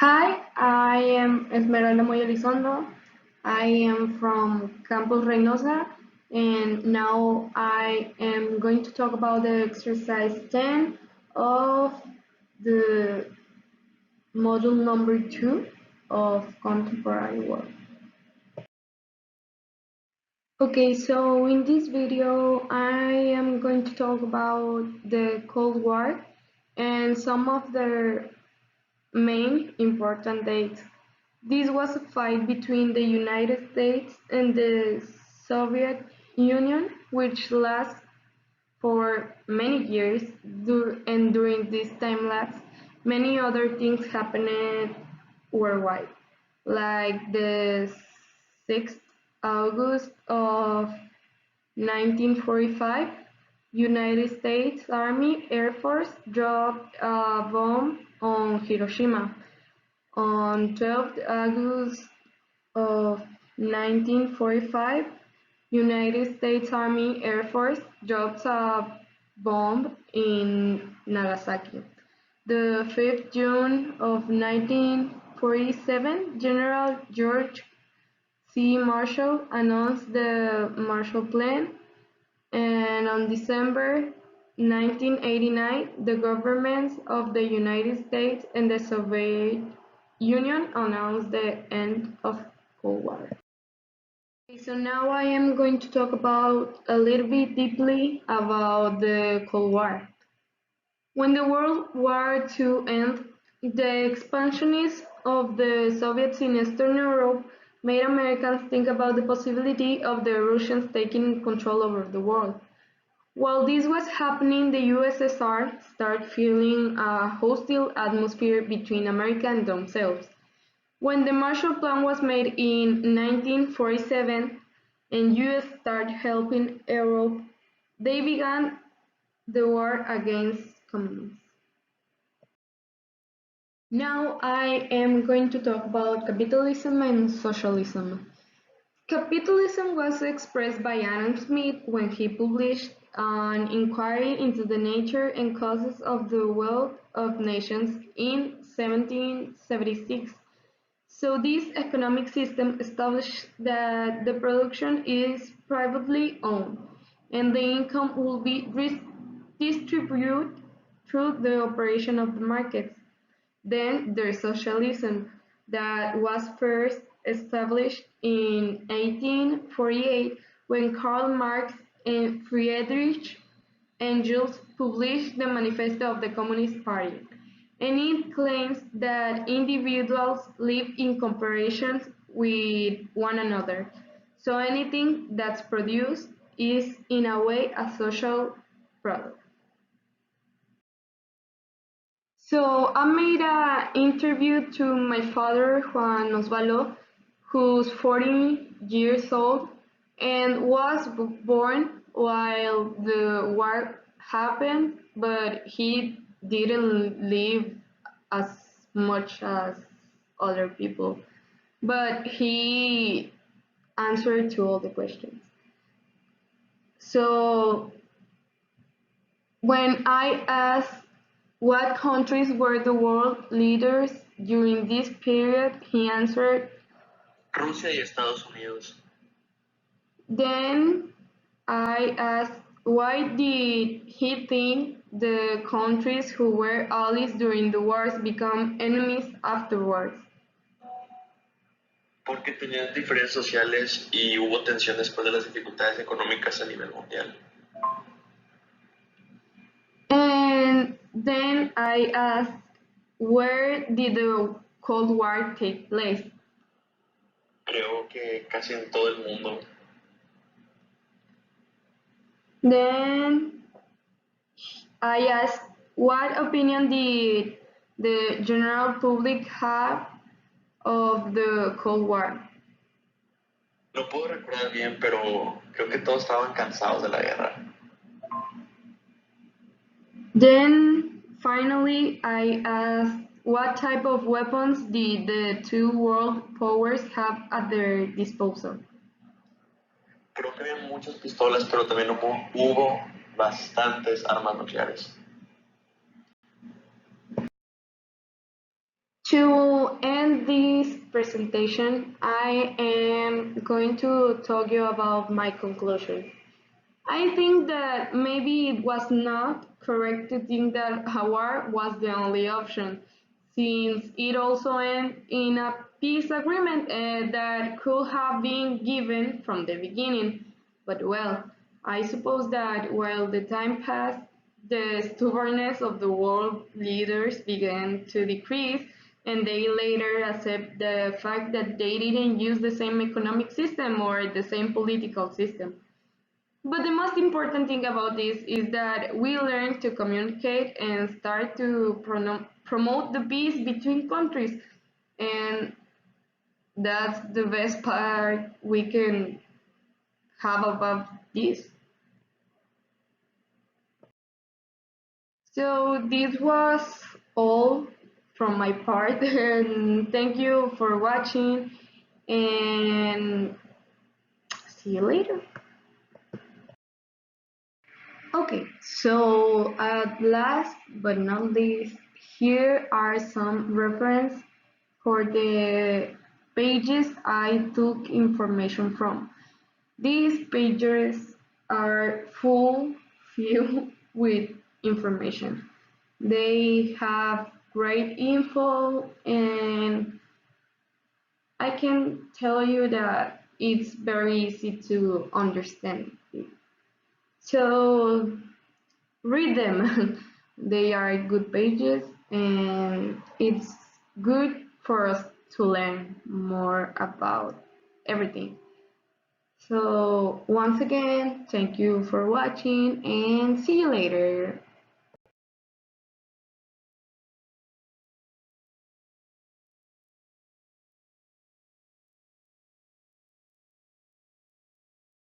Hi, I am EsmeraldaMoya. I am from Campus Reynosa, and now I am going to talk about the exercise 10 of the module number 2 of Contemporary World. Okay, so in this video, I am going to talk about the Cold War and some of the main important dates. This was a fight between the United States and the Soviet Union, which lasted for many years, and during this time lapse, many other things happened worldwide, like the 6th August of 1945, United States Army Air Force dropped a bomb on Hiroshima. On 12th August of 1945, United States Army Air Force drops a bomb in Nagasaki. The 5th June of 1947, General George C. Marshall announced the Marshall Plan, and on December 1989, the governments of the United States and the Soviet Union announced the end of Cold War. Okay, so now I am going to talk about a little bit deeply about the Cold War. When the World War II ended, the expansionism of the Soviets in Eastern Europe made Americans think about the possibility of the Russians taking control over the world. While this was happening, the USSR started feeling a hostile atmosphere between America and themselves. When the Marshall Plan was made in 1947 and US started helping Europe, they began the war against communism. Now I am going to talk about capitalism and socialism. Capitalism was expressed by Adam Smith when he published an inquiry into the nature and causes of the wealth of nations in 1776. So this economic system established that the production is privately owned and the income will be distributed through the operation of the markets. Then there's socialism that was first established in 1848 when Karl Marx and Friedrich Engels published the Manifesto of the Communist Party, and it claims that individuals live in cooperation with one another. So anything that's produced is in a way a social product. So I made an interview to my father, Juan Osvaldo, who's 40 years old and was born while the war happened, but he didn't live as much as other people. But he answered to all the questions. So when I asked what countries were the world leaders during this period, he answered, Rusia y Estados Unidos. Then I asked why did he think the countries who were allies during the wars become enemies afterwards. Porque tenían diferencias sociales y hubo tensión después de las dificultades económicas a nivel mundial. And then I asked, where did the Cold War take place? Creo que casi en todo el mundo. Then I asked, what opinion did the general public have of the Cold War? No puedo recordar bien, pero creo que todos estaban cansados de la guerra. Then finally I asked, what type of weapons did the two world powers have at their disposal? Creo que había muchas pistolas, pero también hubo bastantes armas nucleares. To end this presentation, I am going to talk you about my conclusion. I think that maybe it was not correct to think that Hawar was the only option, since it also ended in a peace agreement that could have been given from the beginning. But well, I suppose that while the time passed, the stubbornness of the world leaders began to decrease, and they later accept the fact that they didn't use the same economic system or the same political system. But the most important thing about this is that we learn to communicate and start to promote the peace between countries. And that's the best part we can have about this. So this was all from my part, and thank you for watching, and see you later. Okay, so at last but not least, here are some reference for the pages I took information from. These pages are full filled with information. They have great info, and I can tell you that it's very easy to understand. So read them. They are good pages, and it's good for us to learn more about everything. So once again, thank you for watching, and see you later.